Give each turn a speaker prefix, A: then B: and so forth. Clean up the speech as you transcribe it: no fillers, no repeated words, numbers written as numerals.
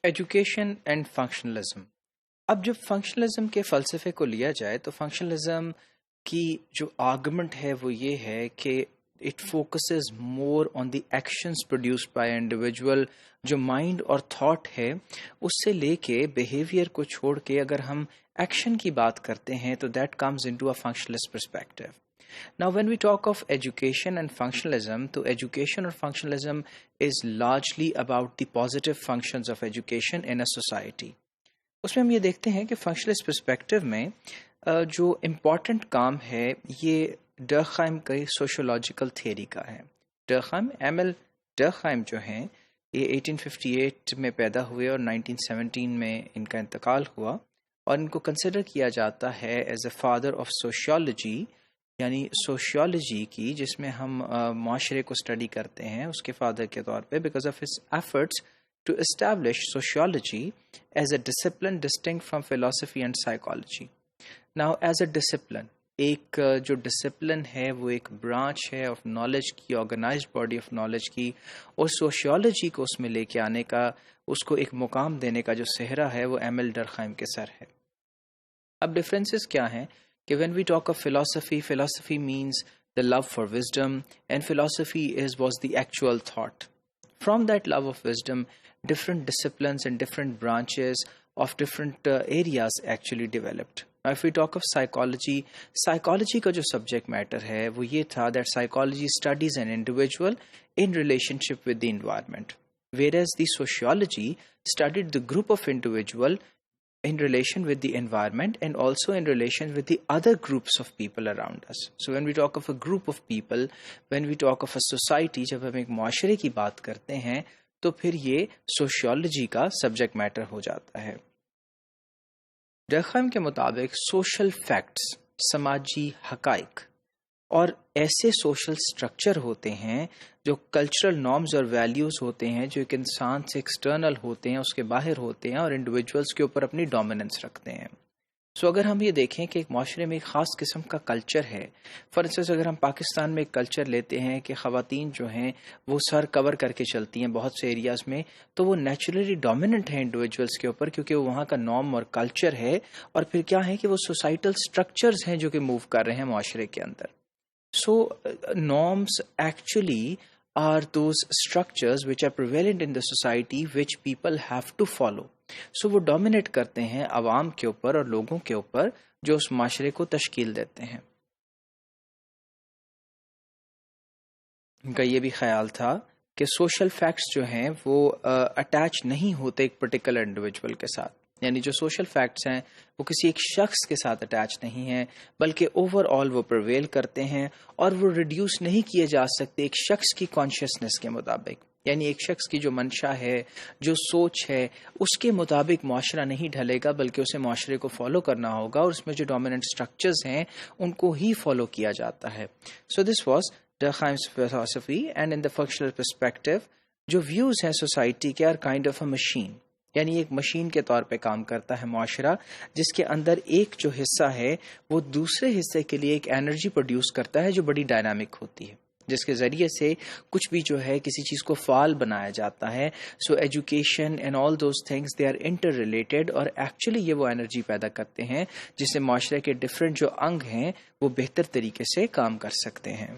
A: Education and functionalism. اب جب functionalism کے فلسفے کو لیا جائے تو فنکشنلزم کی جو آرگومنٹ ہے وہ یہ ہے کہ it focuses more on the actions produced by individual. جو مائنڈ اور تھاٹ ہے اس سے لے کے بیہیویئر کو چھوڑ کے اگر ہم ایکشن کی بات کرتے ہیں تو that comes into a functionalist perspective. Now, when we talk of education and functionalism, so education or functionalism is largely about the positive functions of education in a society. اس میں ہم یہ دیکھتے ہیں کہ فنکشنلسٹ پرسپیکٹو میں جو important کام ہے یہ ڈرخائم کی سوشولوجیکل تھیوری کا ہے. ڈرخائم ایمل ڈرخائم جو ہیں یہ 1858 میں پیدا ہوئے اور 1917 میں ان کا انتقال ہوا، اور ان کو کنسیڈر کیا جاتا ہے as a father of sociology, یعنی سوشیولوجی کی جس میں ہم معاشرے کو اسٹڈی کرتے ہیں اس کے فادر کے طور پہ، because of his efforts to establish sociology as a discipline distinct from philosophy and psychology. Now as a discipline, ایک جو ڈسپلن ہے وہ ایک برانچ ہے آف نالج کی، آرگنائزڈ باڈی آف نالج کی، اور سوشیولوجی کو اس میں لے کے آنے کا، اس کو ایک مقام دینے کا جو صحرا ہے وہ ایمل ڈرخائم کے سر ہے. اب ڈفرینسز کیا ہیں کہ when we talk of philosophy, philosophy means the love for wisdom, and philosophy was the actual thought. From that love of wisdom, different disciplines and different branches of different areas actually developed. Now, if we talk of psychology, psychology کا جو subject matter ہے وہ یہ تھا that psychology studies an individual in relationship with the environment, whereas the sociology studied the group of individual in relation with the environment and also in relation with the other groups of people around us. So when we talk of a group of people, when we talk of a society, جب ہم ایک معاشرے کی بات کرتے ہیں تو پھر یہ سوشیولوجی کا سبجیکٹ میٹر ہو جاتا ہے. ڈرخائم کے مطابق سوشل فیکٹس، سماجی حقائق، اور ایسے سوشل سٹرکچر ہوتے ہیں جو کلچرل نارمز اور ویلیوز ہوتے ہیں جو ایک انسان سے ایکسٹرنل ہوتے ہیں، اس کے باہر ہوتے ہیں اور انڈیویجولز کے اوپر اپنی ڈومیننس رکھتے ہیں. سو اگر ہم یہ دیکھیں کہ ایک معاشرے میں ایک خاص قسم کا کلچر ہے، فار انسٹنس اگر ہم پاکستان میں ایک کلچر لیتے ہیں کہ خواتین جو ہیں وہ سر کور کر کے چلتی ہیں بہت سے ایریاز میں، تو وہ نیچرلی ڈومیننٹ ہیں انڈیویجولز کے اوپر کیونکہ وہ وہاں کا نارم اور کلچر ہے، اور پھر کیا ہے کہ وہ سوسائٹل سٹرکچرز ہیں جو کہ موو کر رہے ہیں معاشرے کے اندر. So norms actually are those structures which are prevalent in the society which people have to follow. So وہ dominate کرتے ہیں عوام کے اوپر اور لوگوں کے اوپر جو اس معاشرے کو تشکیل دیتے ہیں. ان کا یہ بھی خیال تھا کہ سوشل فیکٹس جو ہیں وہ اٹیچ نہیں ہوتے ایک پرٹیکولر انڈیویجول کے ساتھ، یعنی جو سوشل فیکٹس ہیں وہ کسی ایک شخص کے ساتھ اٹیچ نہیں ہیں، بلکہ اوور آل وہ پرویل کرتے ہیں اور وہ ریڈیوس نہیں کیے جا سکتے ایک شخص کی کانشیسنس کے مطابق. یعنی ایک شخص کی جو منشا ہے، جو سوچ ہے، اس کے مطابق معاشرہ نہیں ڈھلے گا، بلکہ اسے معاشرے کو فالو کرنا ہوگا اور اس میں جو ڈومیننٹ اسٹرکچرز ہیں ان کو ہی فالو کیا جاتا ہے. So this was Durkheim's philosophy, and in the functional perspective جو ویوز ہیں سوسائٹی کے are kind of a machine, یعنی ایک مشین کے طور پہ کام کرتا ہے معاشرہ، جس کے اندر ایک جو حصہ ہے وہ دوسرے حصے کے لیے ایک انرجی پروڈیوس کرتا ہے جو بڑی ڈائنامک ہوتی ہے، جس کے ذریعے سے کچھ بھی جو ہے کسی چیز کو فعال بنایا جاتا ہے. So education and all those things they are interrelated, اور ایکچولی یہ وہ انرجی پیدا کرتے ہیں جس سے معاشرے کے ڈفرینٹ جو انگ ہیں وہ بہتر طریقے سے کام کر سکتے ہیں.